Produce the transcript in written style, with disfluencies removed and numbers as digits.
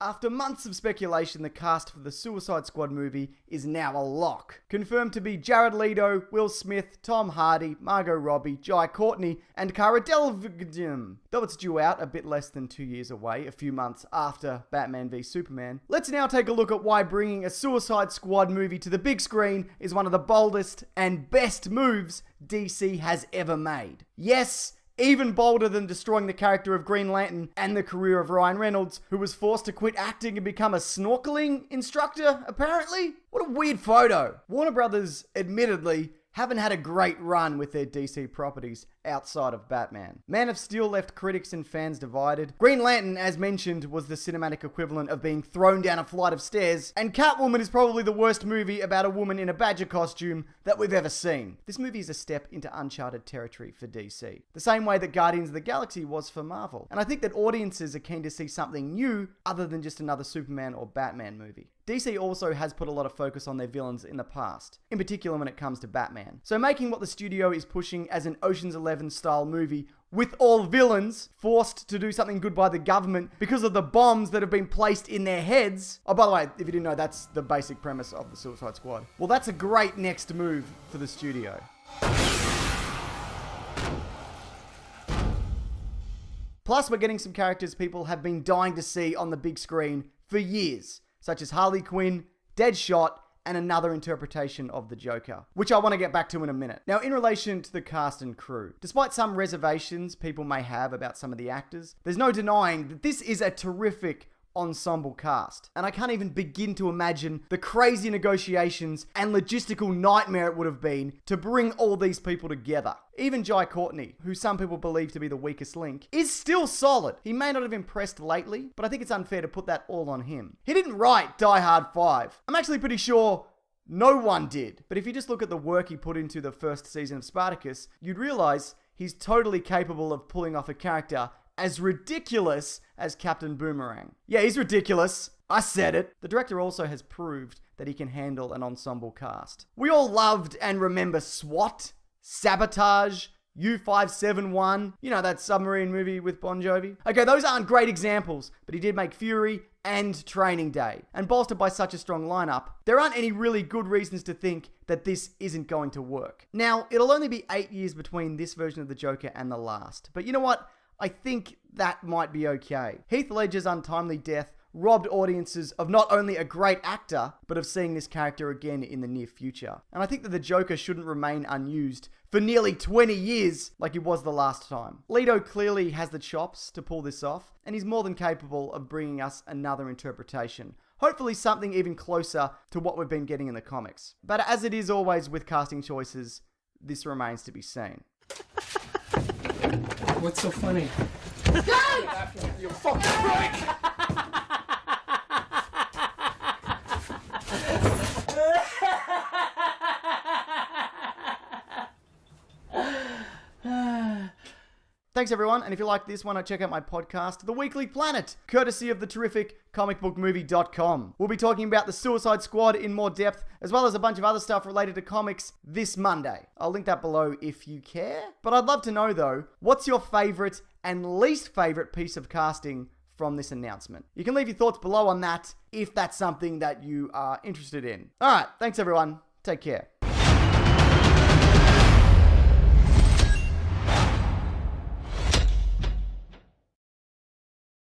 After months of speculation, the cast for the Suicide Squad movie is now a lock. Confirmed to be Jared Leto, Will Smith, Tom Hardy, Margot Robbie, Jai Courtney, and Cara Delevingne. Though it's due out a bit less than 2 years away, a few months after Batman v Superman, let's now take a look at why bringing a Suicide Squad movie to the big screen is one of the boldest and best moves DC has ever made. Yes, even bolder than destroying the character of Green Lantern and the career of Ryan Reynolds, who was forced to quit acting and become a snorkeling instructor, apparently? What a weird photo. Warner Brothers, admittedly, haven't had a great run with their DC properties outside of Batman. Man of Steel left critics and fans divided. Green Lantern, as mentioned, was the cinematic equivalent of being thrown down a flight of stairs. And Catwoman is probably the worst movie about a woman in a badger costume that we've ever seen. This movie is a step into uncharted territory for DC. The same way that Guardians of the Galaxy was for Marvel. And I think that audiences are keen to see something new other than just another Superman or Batman movie. DC also has put a lot of focus on their villains in the past, in particular when it comes to Batman. So making what the studio is pushing as an Ocean's 11 style movie with all villains forced to do something good by the government because of the bombs that have been placed in their heads. Oh, by the way, if you didn't know, that's the basic premise of the Suicide Squad. Well, that's a great next move for the studio. Plus, we're getting some characters people have been dying to see on the big screen for years, such as Harley Quinn, Deadshot, and another interpretation of the Joker, which I want to get back to in a minute. Now, in relation to the cast and crew, despite some reservations people may have about some of the actors, there's no denying that this is a terrific ensemble cast. And I can't even begin to imagine the crazy negotiations and logistical nightmare it would have been to bring all these people together. Even Jai Courtney, who some people believe to be the weakest link, is still solid. He may not have impressed lately, but I think it's unfair to put that all on him. He didn't write Die Hard 5. I'm actually pretty sure no one did. But if you just look at the work he put into the first season of Spartacus, you'd realize he's totally capable of pulling off a character as ridiculous as Captain Boomerang. Yeah, he's ridiculous. I said it. The director also has proved that he can handle an ensemble cast. We all loved and remember SWAT, Sabotage, U-571, you know, that submarine movie with Bon Jovi. Okay, those aren't great examples, but he did make Fury and Training Day. And bolstered by such a strong lineup, there aren't any really good reasons to think that this isn't going to work. Now, it'll only be 8 years between this version of the Joker and the last. But you know what? I think that might be okay. Heath Ledger's untimely death robbed audiences of not only a great actor, but of seeing this character again in the near future. And I think that the Joker shouldn't remain unused for nearly 20 years like he was the last time. Leto clearly has the chops to pull this off, and he's more than capable of bringing us another interpretation. Hopefully something even closer to what we've been getting in the comics. But as it is always with casting choices, this remains to be seen. What's so funny? You fucking prick! Thanks everyone, and if you like this one, check out my podcast, The Weekly Planet, courtesy of the terrific comicbookmovie.com. We'll be talking about the Suicide Squad in more depth, as well as a bunch of other stuff related to comics this Monday. I'll link that below if you care. But I'd love to know though, what's your favorite and least favorite piece of casting from this announcement? You can leave your thoughts below on that if that's something that you are interested in. Alright, thanks everyone. Take care.